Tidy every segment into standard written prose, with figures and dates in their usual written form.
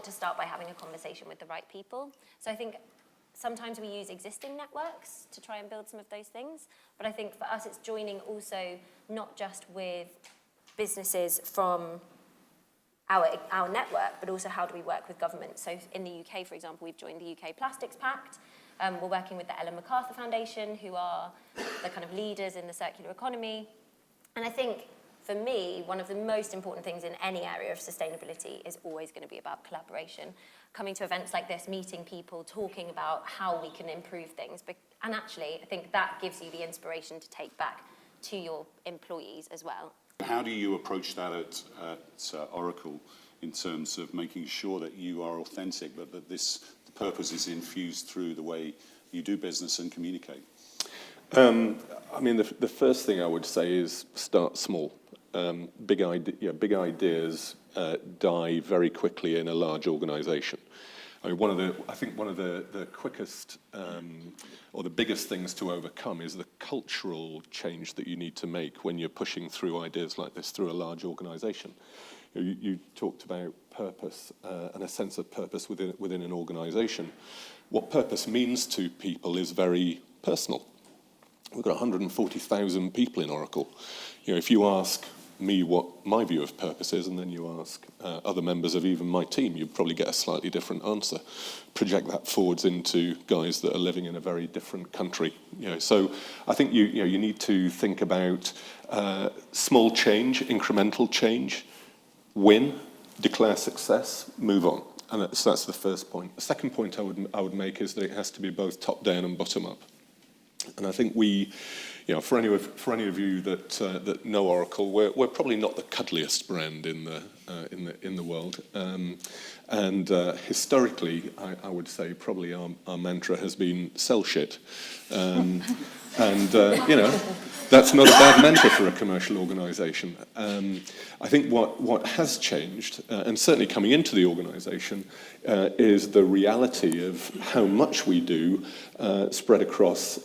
to start by having a conversation with the right people. So I think sometimes we use existing networks to try and build some of those things, but I think for us it's joining also not just with businesses from our network, but also how do we work with government. So in the UK, for example, we've joined the UK Plastics Pact. We're working with the Ellen MacArthur Foundation, who are the kind of leaders in the circular economy. And I think, for me, one of the most important things in any area of sustainability is always going to be about collaboration. Coming to events like this, meeting people, talking about how we can improve things. And actually, I think that gives you the inspiration to take back to your employees as well. How do you approach that at Oracle in terms of making sure that you are authentic, but that the purpose is infused through the way you do business and communicate? I mean, the first thing I would say is start small. Big ideas die very quickly in a large organisation. I mean, I think one of the quickest or the biggest things to overcome is the cultural change that you need to make when you're pushing through ideas like this through a large organisation. You talked about purpose and a sense of purpose within an organisation. What purpose means to people is very personal. We've got 140,000 people in Oracle. If you ask me what my view of purpose is, and then you ask other members of even my team, you'd probably get a slightly different answer. Project that forwards into guys that are living in a very different country. So I think you need to think about small change, incremental change, win, declare success, move on. And that's the first point. The second point I would make is that it has to be both top down and bottom up. And I think for any of you that know Oracle, we're probably not the cuddliest brand in the world. And historically, I would say probably our mantra has been sell shit. That's not a bad mantra for a commercial organisation. I think what has changed, and certainly coming into the organisation, is the reality of how much we do spread across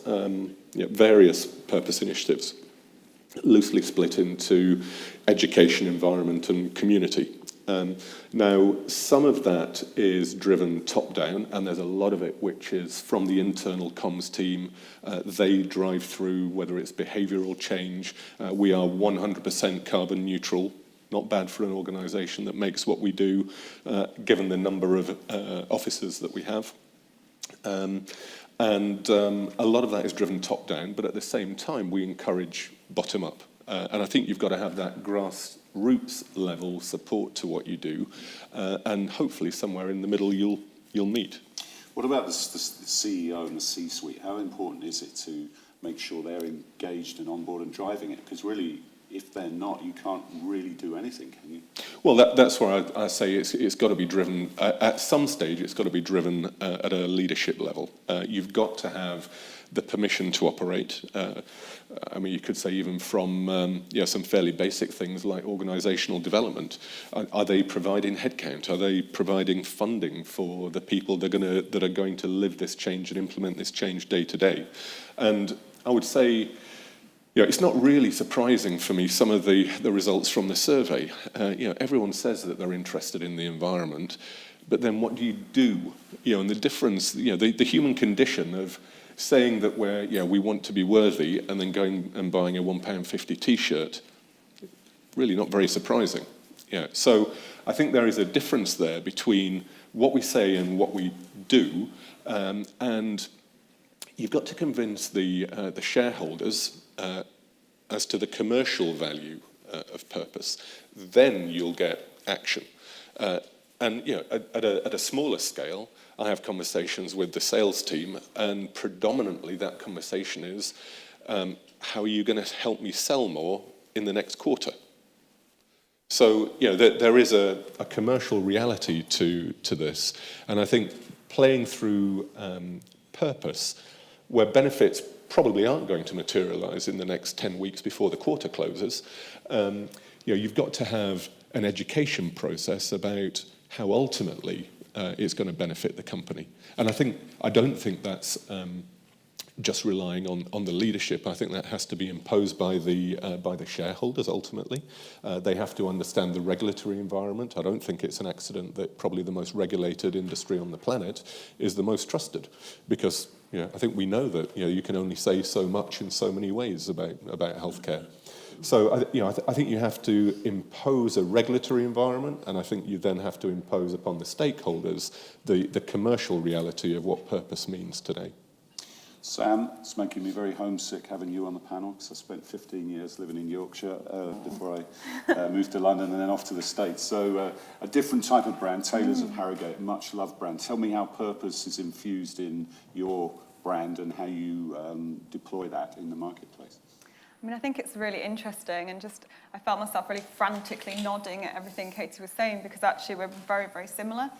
various purpose initiatives, loosely split into education, environment, and community. Now, some of that is driven top-down, and there's a lot of it which is from the internal comms team. They drive through, whether it's behavioural change. We are 100% carbon neutral. Not bad for an organisation that makes what we do, given the number of offices that we have. And a lot of that is driven top-down, but at the same time, we encourage bottom-up. And I think you've got to have that grassroots level support to what you do, and hopefully somewhere in the middle you'll meet. What about the CEO and the C-suite? How important is it to make sure they're engaged and on board and driving it? Because really, if they're not, you can't really do anything, can you? Well, that's where I say it's got to be driven, at some stage, it's got to be driven at a leadership level. You've got to have the permission to operate. I mean, you could say even from some fairly basic things like organisational development. Are they providing headcount? Are they providing funding for the people that are going to live this change and implement this change day to day? And I would say, it's not really surprising for me, some of the results from the survey. Everyone says that they're interested in the environment, but then what do you do? And the difference, the human condition of saying that we want to be worthy and then going and buying a £1.50 t-shirt, really not very surprising. So I think there is a difference there between what we say and what we do, and you've got to convince the shareholders as to the commercial value of purpose. Then you'll get action. And at a smaller scale, I have conversations with the sales team, and predominantly that conversation is, how are you going to help me sell more in the next quarter? So there is a commercial reality to this, and I think playing through purpose, where benefits probably aren't going to materialise in the next 10 weeks before the quarter closes, you've got to have an education process about how ultimately it's going to benefit the company. And I don't think that's just relying on the leadership. I think that has to be imposed by the shareholders ultimately. They have to understand the regulatory environment. I don't think it's an accident that probably the most regulated industry on the planet is the most trusted, because I think we know that you can only say so much in so many ways about healthcare. So I think you have to impose a regulatory environment, and I think you then have to impose upon the stakeholders the commercial reality of what purpose means today. Sam, it's making me very homesick having you on the panel, because I spent 15 years living in Yorkshire before I moved to London and then off to the States. So a different type of brand, Taylors of Harrogate, a much loved brand. Tell me how purpose is infused in your brand and how you deploy that in the marketplace. I mean, I think it's really interesting, and I felt myself really frantically nodding at everything Katie was saying, because actually we're very, very similar.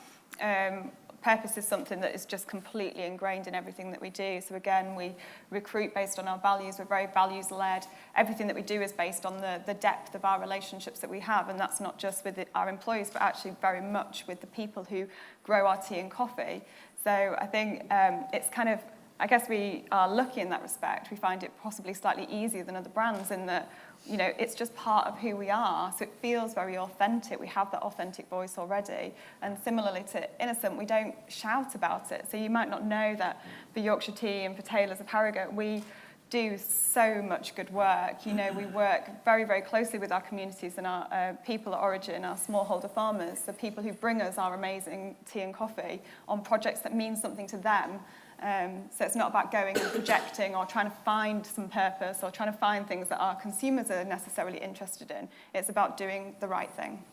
Purpose is something that is just completely ingrained in everything that we do. So again, we recruit based on our values. We're very values-led. Everything that we do is based on the depth of our relationships that we have, and that's not just with our employees, but actually very much with the people who grow our tea and coffee. So I think it's kind of, I guess we are lucky in that respect. We find it possibly slightly easier than other brands in that, it's just part of who we are. So it feels very authentic. We have that authentic voice already. And similarly to Innocent, we don't shout about it. So you might not know that for Yorkshire Tea and for Taylors of Harrogate, we do so much good work. We work very, very closely with our communities and our people at origin, our smallholder farmers, the people who bring us our amazing tea and coffee on projects that mean something to them. So it's not about going and projecting or trying to find some purpose or trying to find things that our consumers are necessarily interested in. It's about doing the right thing.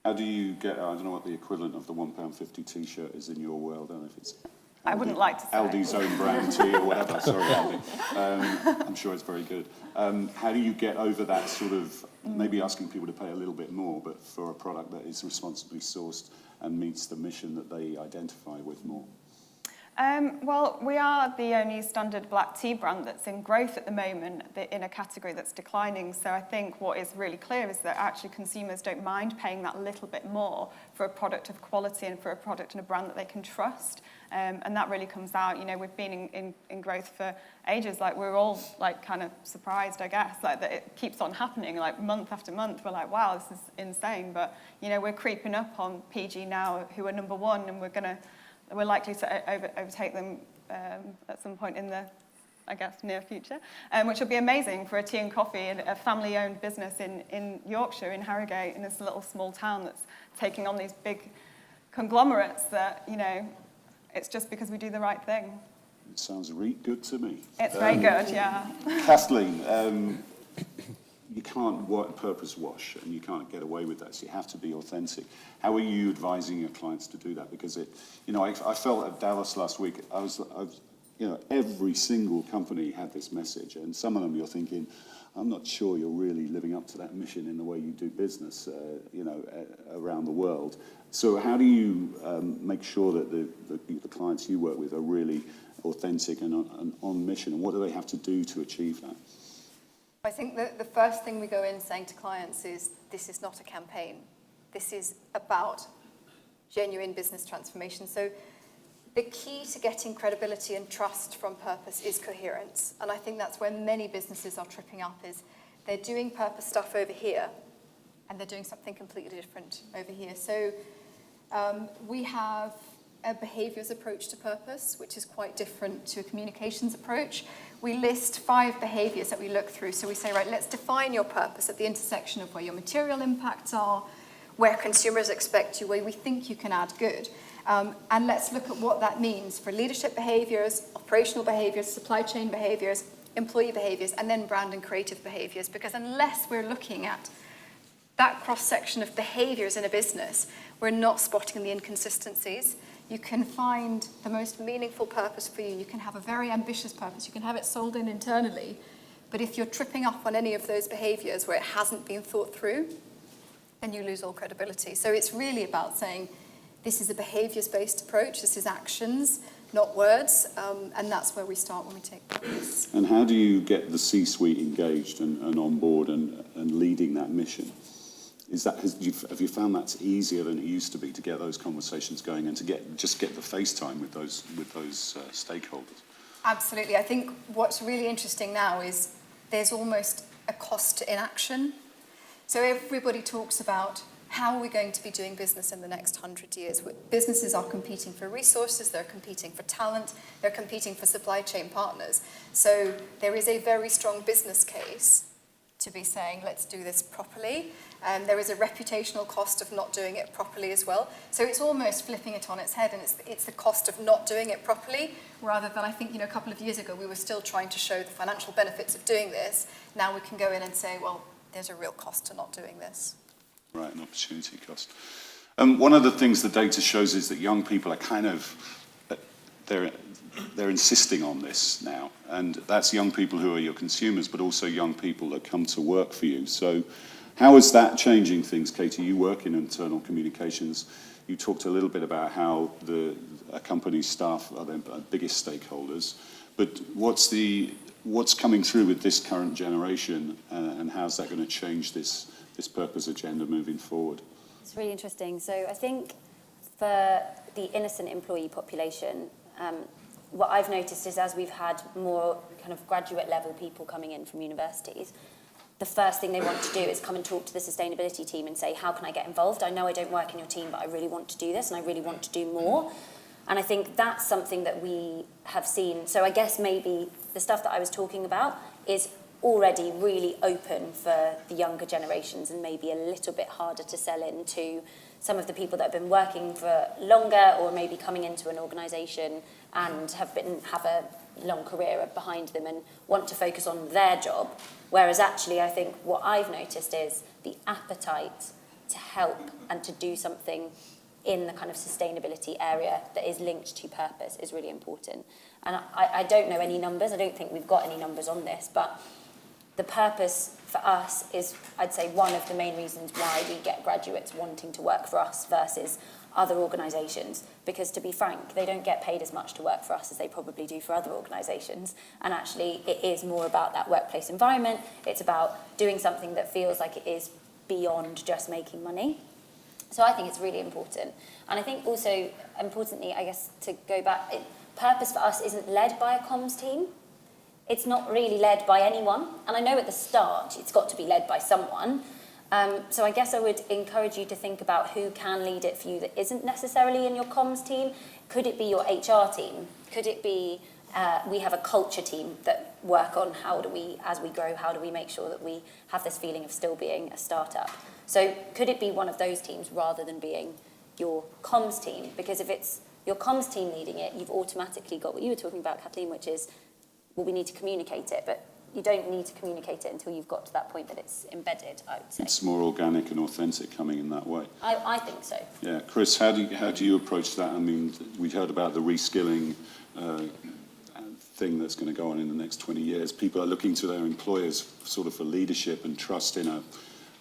How do you get, I don't know what the equivalent of the £1.50 t-shirt is in your world. I don't know if it's I wouldn't like to say. Aldi's own brand tea or whatever. Sorry, Aldi. I'm sure it's very good. How do you get over that sort of, maybe asking people to pay a little bit more, but for a product that is responsibly sourced and meets the mission that they identify with more? Well, we are the only standard black tea brand that's in growth at the moment in a category that's declining. So I think what is really clear is that actually consumers don't mind paying that little bit more for a product of quality and for a product and a brand that they can trust. And that really comes out. We've been in growth for ages. Like, we're all kind of surprised, I guess, that it keeps on happening. Like, month after month, we're like, wow, this is insane. But we're creeping up on PG now, who are number one, and we're likely to overtake them at some point in the, I guess, near future, which will be amazing for a tea and coffee and a family-owned business in Yorkshire, in Harrogate, in this little small town that's taking on these big conglomerates that, it's just because we do the right thing. It sounds really good to me. It's very good, yeah. Kathleen, you can't purpose wash, and you can't get away with that, so you have to be authentic. How are you advising your clients to do that? Because I felt at Davos last week, I was every single company had this message, and some of them you're thinking, I'm not sure you're really living up to that mission in the way you do business, around the world. So how do you make sure that the clients you work with are really authentic and on mission, and what do they have to do to achieve that? I think that the first thing we go in saying to clients is, this is not a campaign. This is about genuine business transformation. So the key to getting credibility and trust from purpose is coherence. And I think that's where many businesses are tripping up, is they're doing purpose stuff over here, and they're doing something completely different over here. So we have a behaviours approach to purpose, which is quite different to a communications approach. We list 5 behaviours that we look through. So we say, right, let's define your purpose at the intersection of where your material impacts are, where consumers expect you, where we think you can add good. And let's look at what that means for leadership behaviours, operational behaviours, supply chain behaviours, employee behaviours, and then brand and creative behaviours. Because unless we're looking at that cross-section of behaviours in a business, we're not spotting the inconsistencies. You can find the most meaningful purpose for you. You can have a very ambitious purpose. You can have it sold in internally. But if you're tripping up on any of those behaviours where it hasn't been thought through, then you lose all credibility. So it's really about saying, this is a behaviours-based approach. This is actions, not words. And that's where we start when we take purpose. And how do you get the C-suite engaged and on board and leading that mission? Have you found that's easier than it used to be to get those conversations going and to get the face time with those stakeholders? Absolutely. I think what's really interesting now is there's almost a cost to inaction. So everybody talks about how are we going to be doing business in the next 100 years? Businesses are competing for resources, they're competing for talent, they're competing for supply chain partners. So there is a very strong business case to be saying, let's do this properly. And there is a reputational cost of not doing it properly as well. So it's almost flipping it on its head, and it's the cost of not doing it properly, rather than, I think, a couple of years ago, we were still trying to show the financial benefits of doing this. Now we can go in and say, well, there's a real cost to not doing this. Right, an opportunity cost. One of the things the data shows is that young people are kind of, they're insisting on this now. And that's young people who are your consumers, but also young people that come to work for you. So how is that changing things, Katie? You work in internal communications. You talked a little bit about how a company's staff are their biggest stakeholders. But what's coming through with this current generation, and how's that going to change this purpose agenda moving forward? It's really interesting. So I think for the innocent employee population, what I've noticed is as we've had more kind of graduate level people coming in from universities, the first thing they want to do is come and talk to the sustainability team and say, how can I get involved? I know I don't work in your team, but I really want to do this and I really want to do more. And I think that's something that we have seen. So I guess maybe the stuff that I was talking about is already really open for the younger generations and maybe a little bit harder to sell into some of the people that have been working for longer or maybe coming into an organisation and have a long career behind them and want to focus on their job. Whereas actually I think what I've noticed is the appetite to help and to do something in the kind of sustainability area that is linked to purpose is really important. And I don't know any numbers, I don't think we've got any numbers on this, but the purpose for us is, I'd say, one of the main reasons why we get graduates wanting to work for us versus other organisations. Because to be frank, they don't get paid as much to work for us as they probably do for other organisations. And actually, it is more about that workplace environment. It's about doing something that feels like it is beyond just making money. So I think it's really important. And I think also, importantly, I guess, to go back, purpose for us isn't led by a comms team. It's not really led by anyone. And I know at the start, it's got to be led by someone. So I guess I would encourage you to think about who can lead it for you that isn't necessarily in your comms team. Could it be your HR team? Could it be, we have a culture team that work on how do we, as we grow, how do we make sure that we have this feeling of still being a startup? So could it be one of those teams rather than being your comms team? Because if it's your comms team leading it, you've automatically got what you were talking about, Kathleen, which is, well, we need to communicate it, but you don't need to communicate it until you've got to that point that it's embedded, I would say. It's more organic and authentic coming in that way. I think so. Yeah, Chris, how do you approach that? I mean, we heard about the reskilling thing that's going to go on in the next 20 years. People are looking to their employers sort of for leadership and trust in a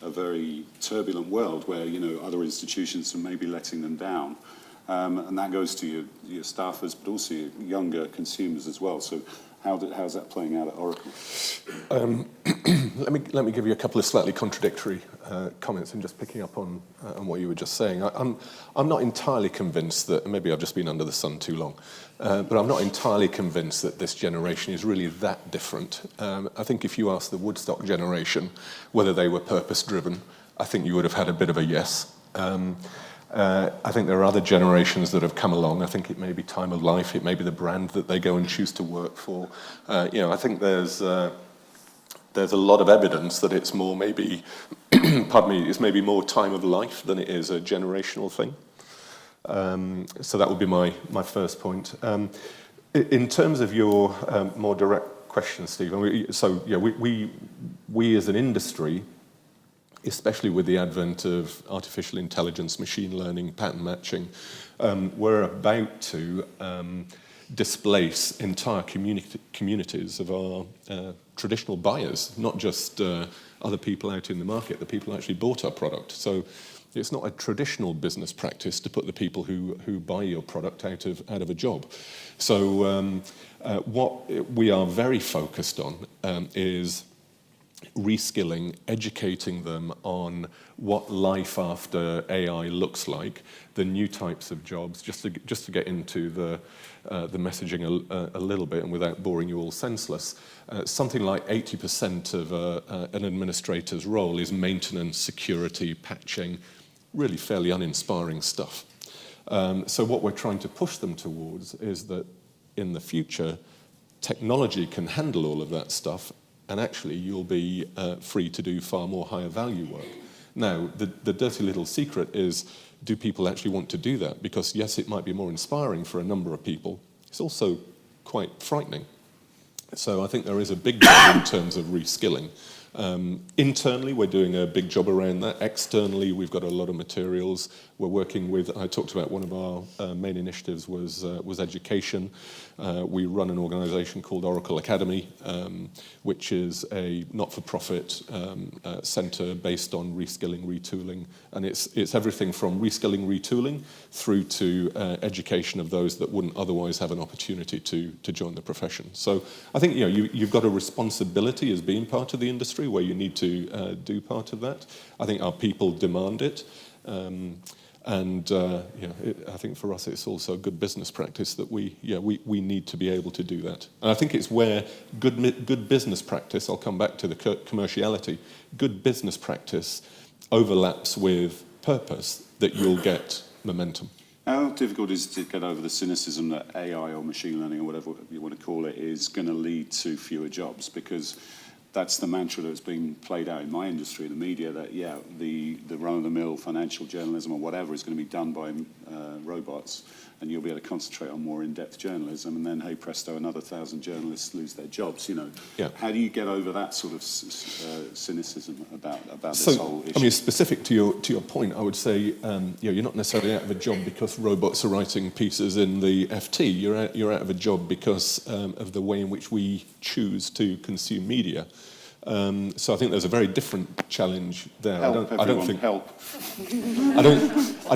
very turbulent world where, other institutions are maybe letting them down. And that goes to your staffers, but also your younger consumers as well. So how's that playing out at Oracle? Let me give you a couple of slightly contradictory comments, and just picking up on what you were just saying. I'm not entirely convinced that, maybe I've just been under the sun too long, but I'm not entirely convinced that this generation is really that different. I think if you ask the Woodstock generation whether they were purpose-driven, I think you would have had a bit of a yes. I think there are other generations that have come along. I think it may be time of life, it may be the brand that they go and choose to work for. I think there's a lot of evidence that it's more maybe, it's maybe more time of life than it is a generational thing. So that would be my first point. In terms of your more direct question, Stephen, we as an industry, especially with the advent of artificial intelligence, machine learning, pattern matching, we're about to displace entire communities of our traditional buyers, not just other people out in the market, the people who actually bought our product. So it's not a traditional business practice to put the people who buy your product out of a job. So what we are very focused on is reskilling, educating them on what life after AI looks like, the new types of jobs, just to get into the messaging a little bit, and without boring you all senseless. Something like 80% of an administrator's role is maintenance, security, patching, really fairly uninspiring stuff. So what we're trying to push them towards is that in the future, technology can handle all of that stuff, and actually you'll be free to do far more higher value work. Now, the dirty little secret is, do people actually want to do that? Because yes, it might be more inspiring for a number of people. It's also quite frightening. So I think there is a big job in terms of reskilling. Internally, we're doing a big job around that. Externally, we've got a lot of materials. We're working with, I talked about one of our main initiatives was education. We run an organization called Oracle Academy, which is a not-for-profit center based on reskilling, retooling. And it's everything from reskilling, retooling, through to education of those that wouldn't otherwise have an opportunity to join the profession. So I think you've got a responsibility as being part of the industry where you need to do part of that. I think our people demand it. I think for us it's also a good business practice that we need to be able to do that. And I think it's where good business practice, I'll come back to the commerciality, good business practice overlaps with purpose that you'll get momentum. How difficult is it to get over the cynicism that AI or machine learning or whatever you want to call it is going to lead to fewer jobs? Because that's the mantra that's been played out in my industry, the media, that, the run-of-the-mill financial journalism or whatever is going to be done by robots, and you'll be able to concentrate on more in-depth journalism, and then, hey, presto, another 1,000 journalists lose their jobs, Yeah. How do you get over that sort of cynicism about this whole issue? I mean, specific to your point, I would say, you're not necessarily out of a job because robots are writing pieces in the FT. You're out of a job because of the way in which we choose to consume media. So I think there's a very different challenge there. Help. I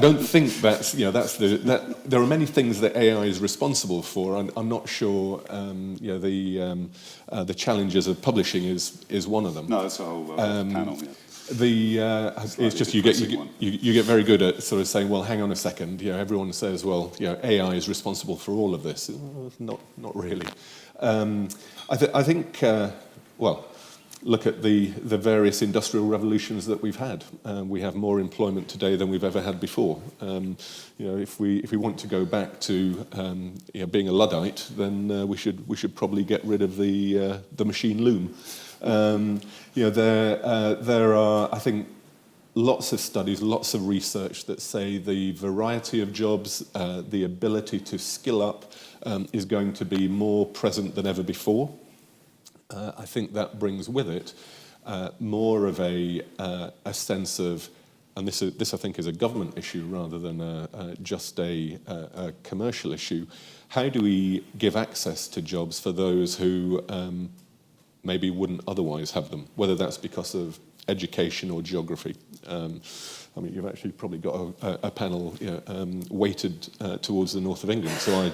don't think that's there are many things that AI is responsible for. I'm not sure the challenges of publishing is one of them. No, that's a whole panel. Yeah. It's just you get very good at sort of saying, well, hang on a second. Everyone says, well, AI is responsible for all of this. Not really. I think look at the various industrial revolutions that we've had. We have more employment today than we've ever had before. If we want to go back to being a Luddite, then we should probably get rid of the machine loom. There are, I think, lots of studies, lots of research that say the variety of jobs, the ability to skill up, is going to be more present than ever before. I think that brings with it more of a sense of, and this I think is a government issue rather than just a commercial issue. How do we give access to jobs for those who maybe wouldn't otherwise have them, whether that's because of education or geography? I mean, you've actually probably got a panel weighted towards the north of England. So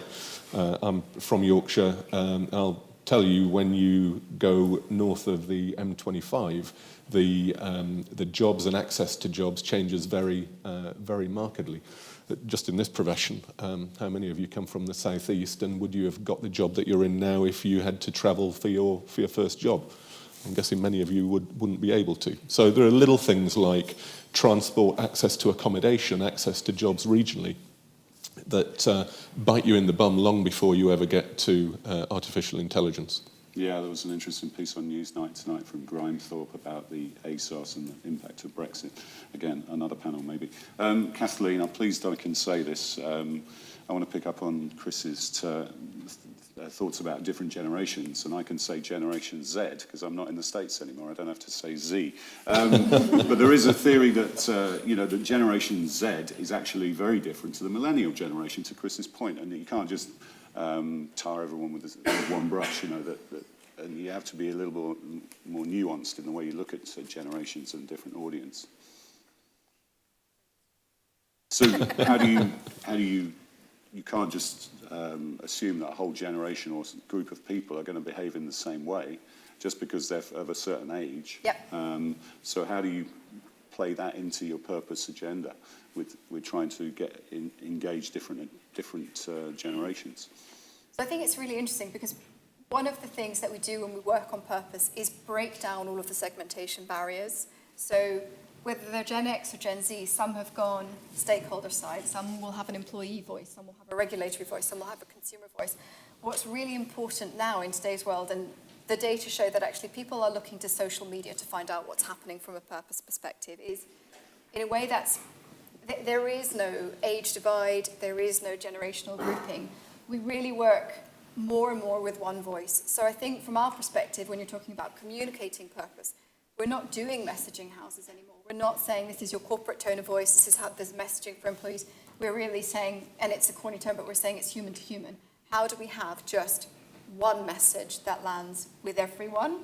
I'm from Yorkshire. I'll tell you, when you go north of the M25, the jobs and access to jobs changes very markedly. Just in this profession, how many of you come from the southeast, and would you have got the job that you're in now if you had to travel for your first job? I'm guessing many of you wouldn't be able to. So there are little things like transport, access to accommodation, access to jobs regionally, that bite you in the bum long before you ever get to artificial intelligence. Yeah, there was an interesting piece on Newsnight tonight from Grimethorpe about the ASOS and the impact of Brexit. Again, another panel maybe. Kathleen, I'm pleased I can say this. I want to pick up on Chris's thoughts about different generations, and I can say Generation Z because I'm not in the States anymore. I don't have to say Z. But there is a theory that that Generation Z is actually very different to the millennial generation, to Chris's point, and you can't just tar everyone with one brush. And you have to be a little more nuanced in the way you look at generations and different audience. So how do you can't just assume that a whole generation or group of people are going to behave in the same way. just because they're of a certain age. Yep. So how do you play that into your purpose agenda with trying to engage different generations? So I think it's really interesting because one of the things that we do when we work on purpose is break down all of the segmentation barriers. So whether they're Gen X or Gen Z, some have gone stakeholder side, some will have an employee voice, some will have a regulatory voice, some will have a consumer voice. What's really important now in today's world, and the data show that actually people are looking to social media to find out what's happening from a purpose perspective, is in a way that's, there is no age divide, there is no generational grouping. We really work more and more with one voice. So I think from our perspective, when you're talking about communicating purpose, we're not doing messaging houses anymore. We're not saying this is your corporate tone of voice, this is how there's messaging for employees. We're really saying, and it's a corny term, but we're saying it's human to human. How do we have just one message that lands with everyone?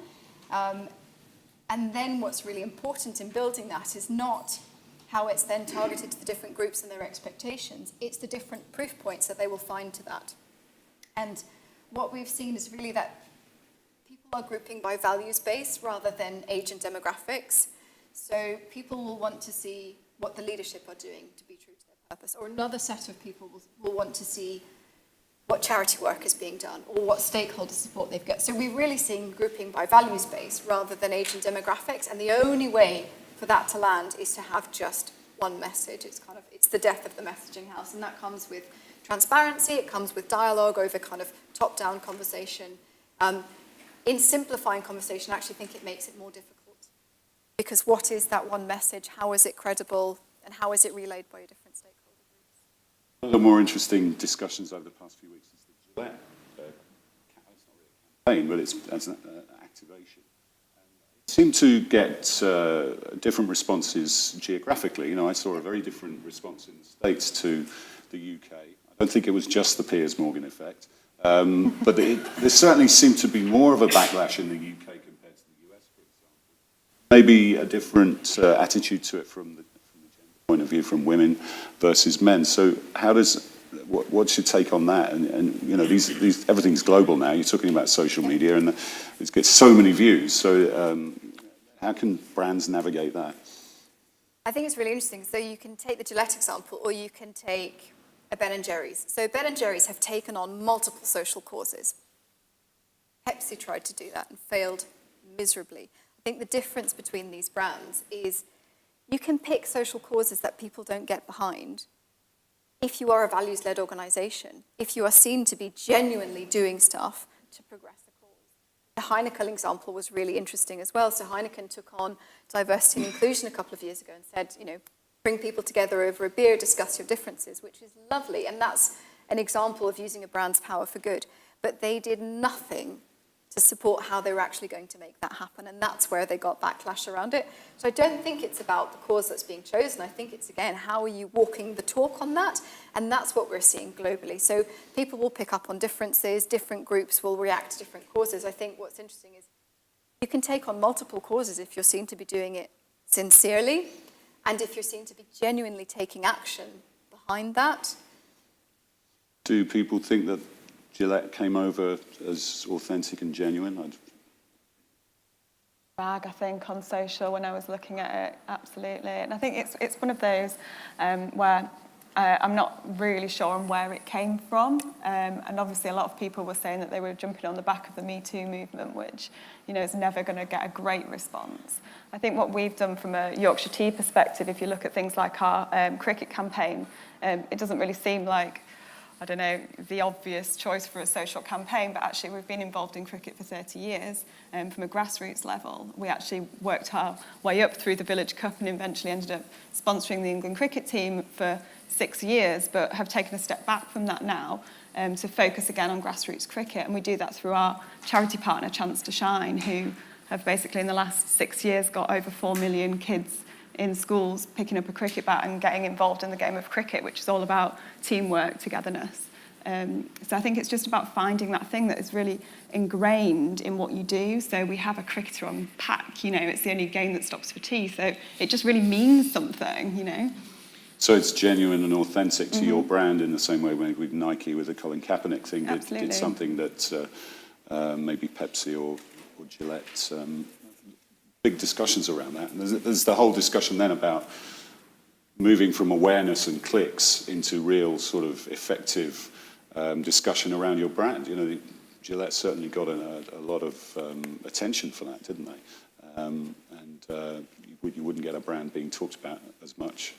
And then what's really important in building that is not how it's then targeted to the different groups and their expectations. It's the different proof points that they will find to that. And what we've seen is really that people are grouping by values base rather than age and demographics. So people will want to see what the leadership are doing to be true to their purpose, or another set of people will want to see what charity work is being done or what stakeholder support they've got. So we're really seeing grouping by values base rather than age and demographics, and the only way for that to land is to have just one message. It's the death of the messaging house, and that comes with transparency, it comes with dialogue over kind of top-down conversation. In simplifying conversation, I actually think it makes it more difficult. Because what is that one message? How is it credible? And how is it relayed by your different stakeholder groups? One of the more interesting discussions over the past few weeks is the Gillette. It's not really a campaign, but it's as an activation. It seemed to get different responses geographically. You know, I saw a very different response in the States to the UK. I don't think it was just the Piers Morgan effect. But there certainly seemed to be more of a backlash in the UK compared to the US, for example. Maybe a different attitude to it from the gender point of view, from women versus men. So how does, what's your take on that? And you know, these everything's global now. You're talking about social media, and it gets so many views. So how can brands navigate that? I think it's really interesting. So you can take the Gillette example, or you can take a Ben & Jerry's. So Ben & Jerry's have taken on multiple social causes. Pepsi tried to do that and failed miserably. I think the difference between these brands is you can pick social causes that people don't get behind if you are a values-led organisation, if you are seen to be genuinely doing stuff to progress the cause. The Heineken example was really interesting as well. So Heineken took on diversity and inclusion a couple of years ago and said, you know, bring people together over a beer, discuss your differences, which is lovely. And that's an example of using a brand's power for good. But they did nothing to support how they were actually going to make that happen. And that's where they got backlash around it. So I don't think it's about the cause that's being chosen. I think it's, again, how are you walking the talk on that? And that's what we're seeing globally. So people will pick up on differences. Different groups will react to different causes. I think what's interesting is you can take on multiple causes if you're seen to be doing it sincerely. And if you're seen to be genuinely taking action behind that. Do people think that Gillette came over as authentic and genuine? I think on social when I was looking at it, absolutely. And I think it's one of those where I'm not really sure on where it came from. And obviously a lot of people were saying that they were jumping on the back of the Me Too movement, which, you know, is never going to get a great response. I think what we've done from a Yorkshire Tea perspective, if you look at things like our cricket campaign, it doesn't really seem like, I don't know, the obvious choice for a social campaign, but actually we've been involved in cricket for 30 years from a grassroots level. We actually worked our way up through the Village Cup and eventually ended up sponsoring the England cricket team for 6 years, but have taken a step back from that now to focus again on grassroots cricket. And we do that through our charity partner, Chance to Shine, who have basically in the last 6 years got over 4 million kids in schools picking up a cricket bat and getting involved in the game of cricket, which is all about teamwork, togetherness. So I think it's just about finding that thing that is really ingrained in what you do. So we have a cricketer on pack, you know, it's the only game that stops for tea. So it just really means something, you know. So it's genuine and authentic to your brand in the same way with Nike with the Colin Kaepernick thing did something that maybe Pepsi or or Gillette, big discussions around that. And there's the whole discussion then about moving from awareness and clicks into real sort of effective discussion around your brand. You know, Gillette certainly got a lot of attention for that, didn't they? You wouldn't get a brand being talked about as much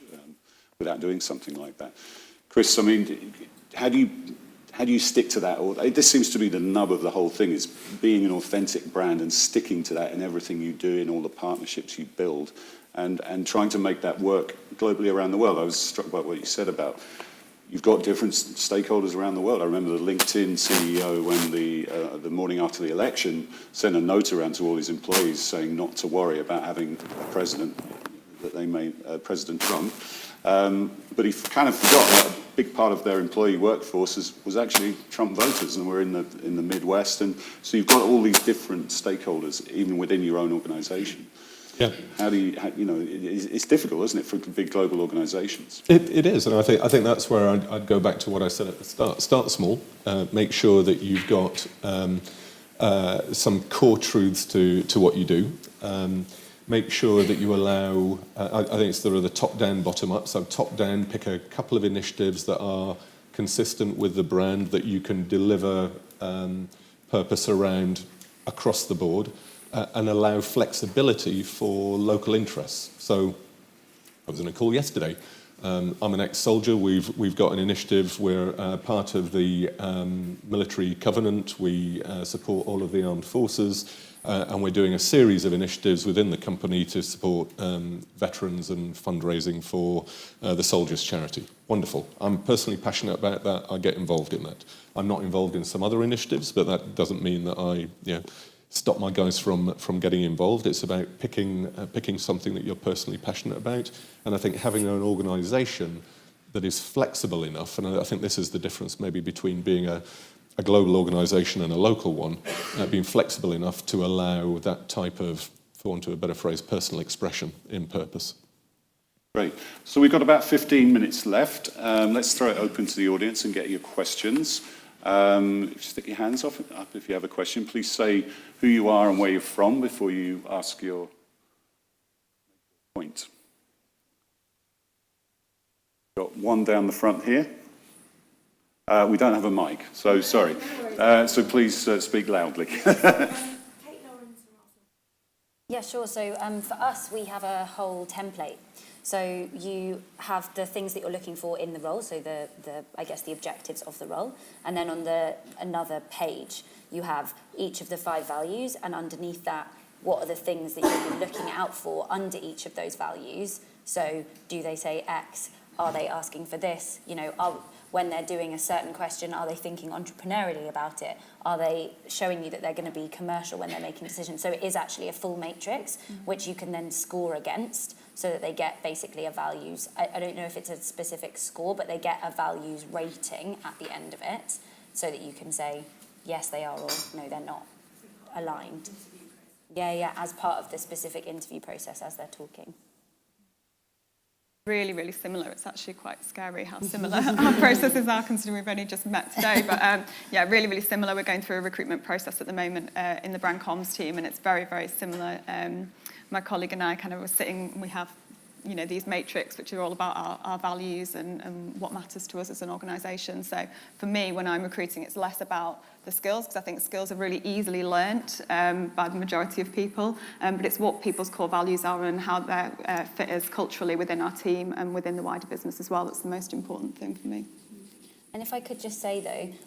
without doing something like that. Chris, I mean, how do you stick to that? Or this seems to be the nub of the whole thing, is being an authentic brand and sticking to that in everything you do, in all the partnerships you build, and trying to make that work globally around the world. I was struck by what you said about you've got different stakeholders around the world. I remember the LinkedIn CEO, when the morning after the election, sent a note around to all his employees saying not to worry about having a president that they made, President Trump. But he kind of forgot that a big part of their employee workforce was actually Trump voters, and we're in the Midwest, and so you've got all these different stakeholders even within your own organisation. Yeah. How do you know, it's difficult, isn't it, for big global organisations? It is, and I think that's where I'd go back to what I said at the start. Start small, make sure that you've got some core truths to what you do. Make sure that you allow, I think it's the top down, bottom up. So top down, pick a couple of initiatives that are consistent with the brand, that you can deliver purpose around across the board. And allow flexibility for local interests. So I was in a call yesterday. I'm an ex-soldier. We've got an initiative. We're part of the military covenant. We support all of the armed forces, and we're doing a series of initiatives within the company to support veterans and fundraising for the Soldiers Charity. Wonderful. I'm personally passionate about that. I get involved in that. I'm not involved in some other initiatives, but that doesn't mean that I stop my guys from getting involved. It's about picking something that you're personally passionate about. And I think having an organisation that is flexible enough, and I think this is the difference maybe between being a global organisation and a local one, being flexible enough to allow that type of, for want of a better phrase, personal expression in purpose. Great. So we've got about 15 minutes left. Let's throw it open to the audience and get your questions. Stick your hands up if you have a question. Please say who you are and where you're from before you ask your point. Got one down the front here. We don't have a mic, so sorry. So please speak loudly. Yeah, sure. So for us, we have a whole template. So you have the things that you're looking for in the role, so I guess the objectives of the role, and then on another page you have each of the 5 values, and underneath that, what are the things that you'll be looking out for under each of those values. So do they say X? Are they asking for this? You know, when they're doing a certain question, are they thinking entrepreneurially about it? Are they showing you that they're going to be commercial when they're making decisions? So it is actually a full matrix, which you can then score against, so that they get basically a values. I don't know if it's a specific score, but they get a values rating at the end of it, so that you can say, yes, they are, or no, they're not aligned. Yeah, as part of the specific interview process as they're talking. Really, really similar. It's actually quite scary how similar our processes are, considering we've only just met today. But yeah, really, really similar. We're going through a recruitment process at the moment in the brand comms team, and it's very, very similar. My colleague and I kind of were sitting, we have, you know, these matrix, which are all about our values and what matters to us as an organisation. So for me, when I'm recruiting, it's less about the skills, because I think skills are really easily learnt by the majority of people, but it's what people's core values are and how they fit us culturally within our team and within the wider business as well. That's the most important thing for me. And if I could just say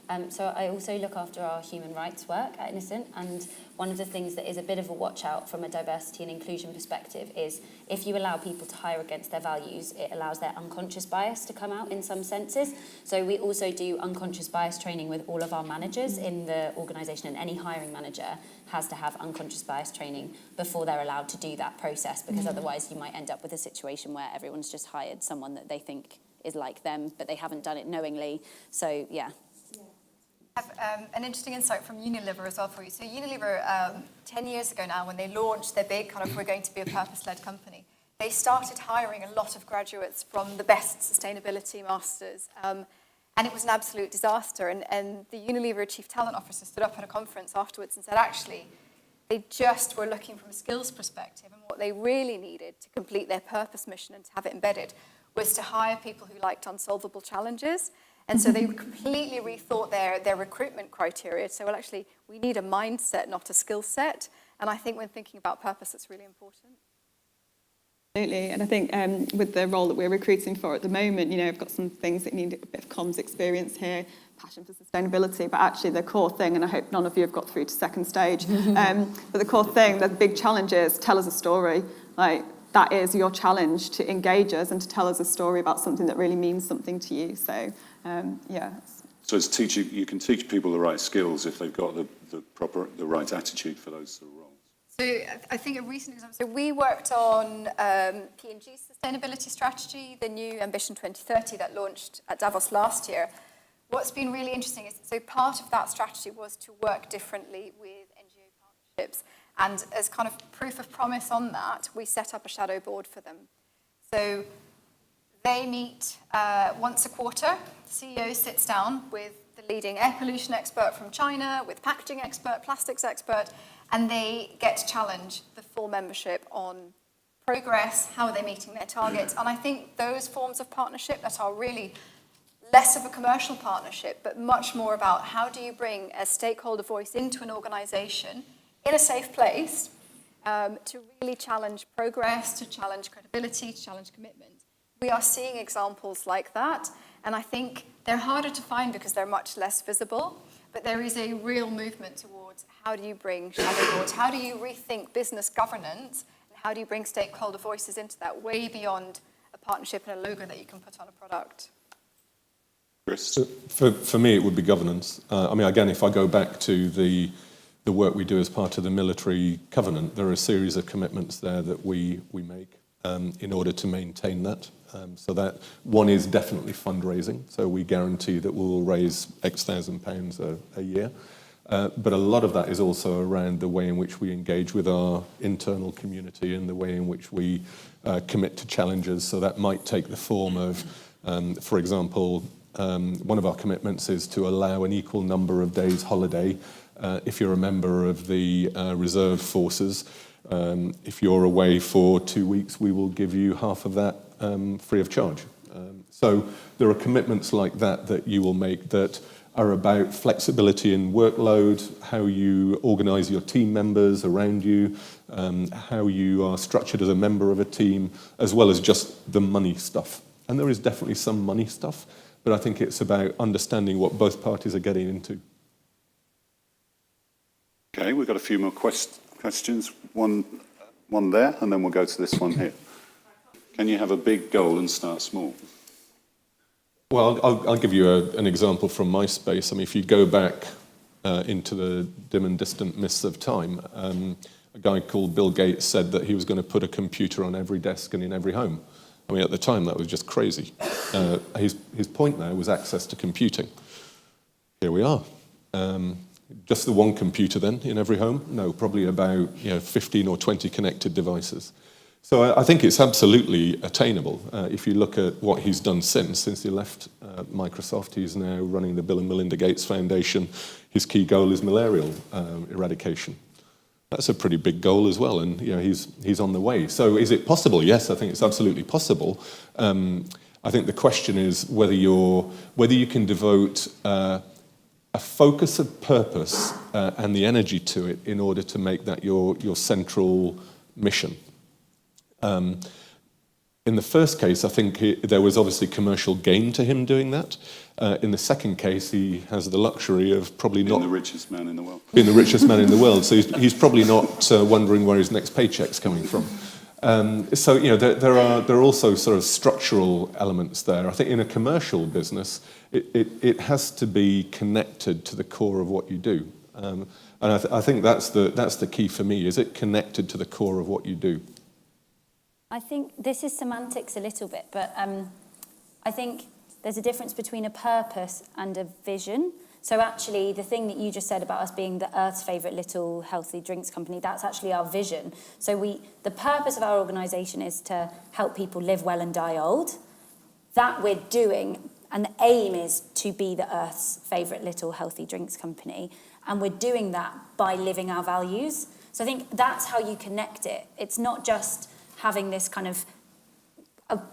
though, so I also look after our human rights work at Innocent, and one of the things that is a bit of a watch out from a diversity and inclusion perspective is if you allow people to hire against their values, it allows their unconscious bias to come out in some senses. So we also do unconscious bias training with all of our managers in the organisation, and any hiring manager has to have unconscious bias training before they're allowed to do that process, because otherwise you might end up with a situation where everyone's just hired someone that they think is like them, but they haven't done it knowingly. So, yeah. I have an interesting insight from Unilever as well for you. So Unilever, 10 years ago now, when they launched their big kind of, we're going to be a purpose-led company, they started hiring a lot of graduates from the best sustainability masters. And it was an absolute disaster. And the Unilever chief talent officer stood up at a conference afterwards and said, actually, They just were looking from a skills perspective, and what they really needed to complete their purpose mission and to have it embedded was to hire people who liked unsolvable challenges. And so they completely rethought their recruitment criteria. So, well, actually, we need a mindset, not a skill set. And I think when thinking about purpose, it's really important. Absolutely, and I think with the role that we're recruiting for at the moment, I've got some things that need a bit of comms experience here, passion for sustainability, but actually the core thing, and I hope none of you have got through to second stage, but the core thing, the big challenge is tell us a story. Like, that is your challenge, to engage us and to tell us a story about something that really means something to you. So, yeah. So it's you can teach people the right skills if they've got the right attitude for those sort of roles. So I think a recent example, so we worked on P&G's sustainability strategy, the new Ambition 2030 that launched at Davos last year. What's been really interesting is, so part of that strategy was to work differently with NGO partnerships. And as kind of proof of promise on that, we set up a shadow board for them. So they meet once a quarter. The CEO sits down with the leading air pollution expert from China, with packaging expert, plastics expert, and they get to challenge the full membership on progress, how are they meeting their targets. And I think those forms of partnership that are really less of a commercial partnership, but much more about how do you bring a stakeholder voice into an organization in a safe place to really challenge progress, to challenge credibility, to challenge commitment. We are seeing examples like that, and I think they're harder to find because they're much less visible, but there is a real movement towards how do you bring shadow boards, how do you rethink business governance, and how do you bring stakeholder voices into that way beyond a partnership and a logo that you can put on a product. Chris? For me, it would be governance. Again, if I go back to the work we do as part of the military covenant, there are a series of commitments there that we make in order to maintain that. So that one is definitely fundraising. So we guarantee that we'll raise X thousand pounds a year. But a lot of that is also around the way in which we engage with our internal community and the way in which we commit to challenges. So that might take the form of, for example, one of our commitments is to allow an equal number of days holiday if you're a member of the reserve forces. If you're away for 2 weeks, we will give you half of that free of charge. So there are commitments like that that you will make that are about flexibility in workload, how you organise your team members around you, how you are structured as a member of a team, as well as just the money stuff. And there is definitely some money stuff, but I think it's about understanding what both parties are getting into. Okay, we've got a few more questions. One there, and then we'll go to this one here. Can you have a big goal and start small? Well, I'll give you an example from my space. I mean, if you go back into the dim and distant mists of time, a guy called Bill Gates said that he was going to put a computer on every desk and in every home. I mean, at the time, that was just crazy. His point there was access to computing. Here we are. Just the one computer then in every home? No, probably about 15 or 20 connected devices. So I think it's absolutely attainable. If you look at what he's done since he left Microsoft, he's now running the Bill and Melinda Gates Foundation. His key goal is malarial eradication. That's a pretty big goal as well, and he's on the way. So is it possible? Yes, I think it's absolutely possible. I think the question is whether you can devote a focus of purpose and the energy to it in order to make that your central mission. In the first case, I think there was obviously commercial gain to him doing that. In the second case, he has the luxury of probably not... Being the richest man in the world. Being the richest man in the world. So he's probably not wondering where his next paycheck's coming from. So, there are also sort of structural elements there. I think in a commercial business, it has to be connected to the core of what you do. And I think that's the key for me. Is it connected to the core of what you do? I think this is semantics a little bit, but I think there's a difference between a purpose and a vision. So actually, the thing that you just said about us being the Earth's favourite little healthy drinks company, that's actually our vision. So the purpose of our organisation is to help people live well and die old. That we're doing, and the aim is to be the Earth's favourite little healthy drinks company. and we're doing that by living our values. So I think that's how you connect it. It's not just having this kind of,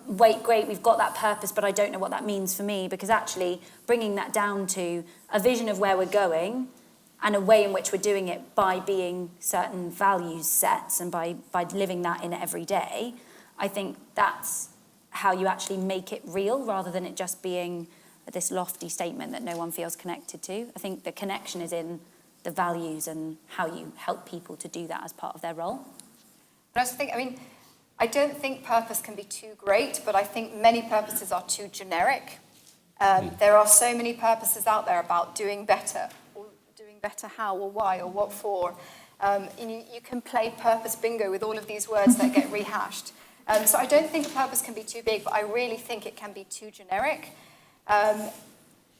wait, great, we've got that purpose, but I don't know what that means for me, because actually bringing that down to a vision of where we're going and a way in which we're doing it by being certain values sets and by living that in every day, I think that's how you actually make it real, rather than it just being this lofty statement that no one feels connected to. I think the connection is in the values and how you help people to do that as part of their role. But I also think, I don't think purpose can be too great, but I think many purposes are too generic. There are so many purposes out there about doing better, or doing better how, or why, or what for. And you can play purpose bingo with all of these words that get rehashed. So I don't think a purpose can be too big, but I really think it can be too generic. And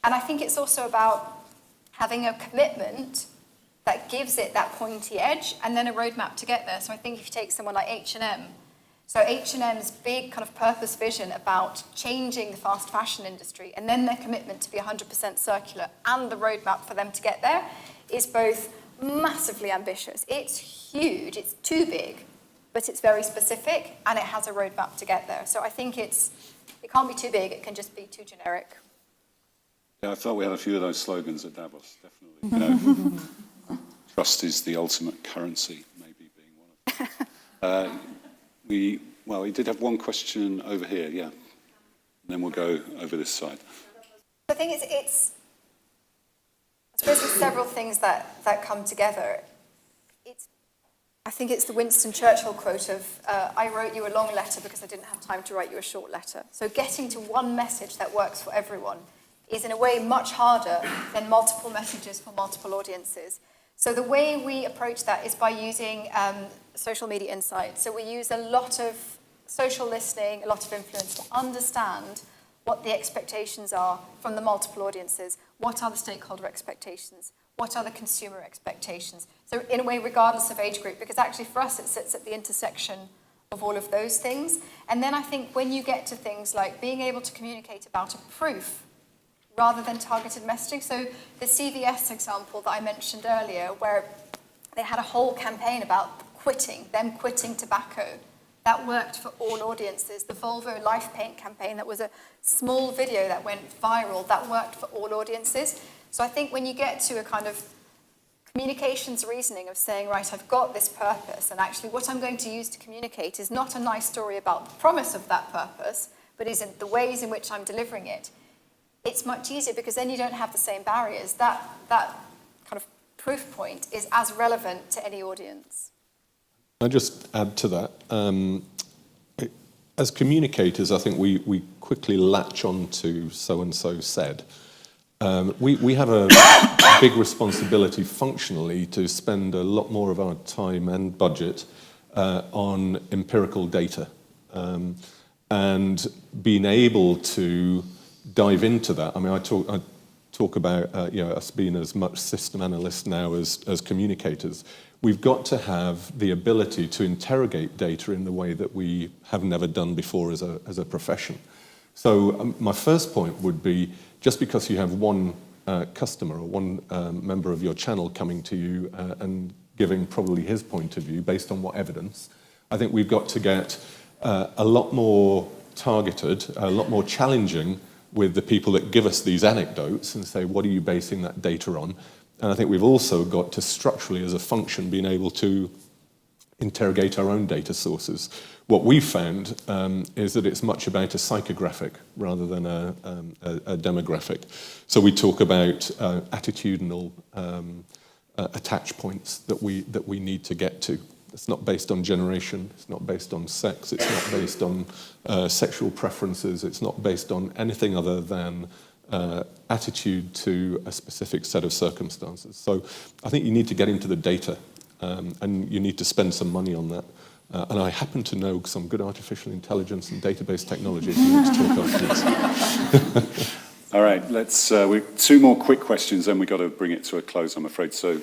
I think it's also about having a commitment that gives it that pointy edge, and then a roadmap to get there. So I think if you take someone like H&M, so H&M's big kind of purpose vision about changing the fast fashion industry, and then their commitment to be 100% circular, and the roadmap for them to get there, is both massively ambitious. It's huge, it's too big, but it's very specific, and it has a roadmap to get there. So I think it can't be too big, it can just be too generic. Yeah, I felt we had a few of those slogans at Davos, definitely. Trust is the ultimate currency, maybe being one of them. We did have one question over here, yeah. And then we'll go over this side. I think I suppose there's several things that come together. I think it's the Winston Churchill quote of, I wrote you a long letter because I didn't have time to write you a short letter. So getting to one message that works for everyone is in a way much harder than multiple messages for multiple audiences. So the way we approach that is by using social media insights. So we use a lot of social listening, a lot of influence to understand what the expectations are from the multiple audiences. What are the stakeholder expectations? What are the consumer expectations? So in a way, regardless of age group, because actually for us it sits at the intersection of all of those things. And then I think when you get to things like being able to communicate about a proof rather than targeted messaging. So the CVS example that I mentioned earlier, where they had a whole campaign about them quitting tobacco, that worked for all audiences. The Volvo Life Paint campaign, that was a small video that went viral, that worked for all audiences. So I think when you get to a kind of communications reasoning of saying, right, I've got this purpose, and actually what I'm going to use to communicate is not a nice story about the promise of that purpose, but is in the ways in which I'm delivering it, it's much easier, because then you don't have the same barriers. That kind of proof point is as relevant to any audience. I'll just add to that. As communicators, I think we quickly latch on to so-and-so said. We have a big responsibility functionally to spend a lot more of our time and budget on empirical data, and being able to dive into that. I mean, I talk about us being as much system analysts now as communicators. We've got to have the ability to interrogate data in the way that we have never done before as a profession. So my first point would be, just because you have one customer or one member of your channel coming to you and giving probably his point of view based on what evidence, I think we've got to get a lot more targeted, a lot more challenging with the people that give us these anecdotes and say, what are you basing that data on? And I think we've also got to structurally, as a function, being able to interrogate our own data sources. What we've found is that it's much about a psychographic rather than a demographic. So we talk about attitudinal attach points that we need to get to. It's not based on generation, it's not based on sex, it's not based on sexual preferences, it's not based on anything other than attitude to a specific set of circumstances. So I think you need to get into the data, and you need to spend some money on that. And I happen to know some good artificial intelligence and database technology if you want to talk afterwards. All right, let's two more quick questions, then we've got to bring it to a close, I'm afraid. So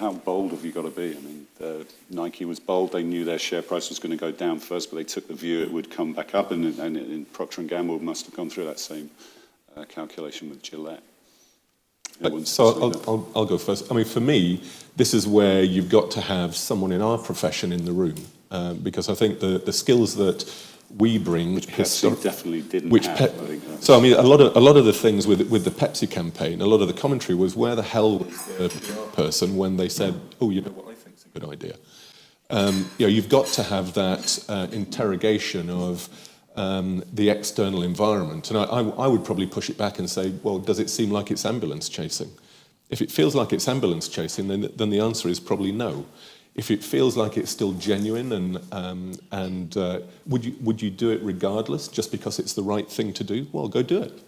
how bold have you got to be? I mean, Nike was bold. They knew their share price was going to go down first, but they took the view it would come back up, and Procter & Gamble must have gone through that same calculation with Gillette. So I'll go first. I mean, for me, this is where you've got to have someone in our profession in the room, because I think the skills that we bring, which Pepsi definitely didn't have. I think so I mean, a lot of the things with the Pepsi campaign, a lot of the commentary was, where the hell was the PR person when they said, oh, you know what I think is a good idea. You know, you've got to have that interrogation of the external environment. And I would probably push it back and say, well, does it seem like it's ambulance chasing? If it feels like it's ambulance chasing, then the answer is probably no. If it feels like it's still genuine, and would you do it regardless, just because it's the right thing to do? Well, go do it.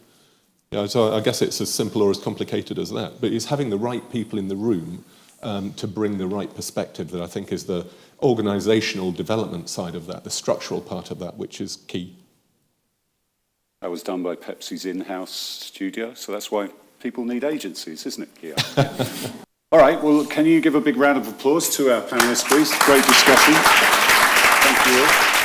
You know, so I guess it's as simple or as complicated as that. But it's having the right people in the room to bring the right perspective that I think is the organisational development side of that, the structural part of that, which is key. That was done by Pepsi's in-house studio, so that's why people need agencies, isn't it, Kia? All right, well, can you give a big round of applause to our panellists, please? Great discussion. Thank you all.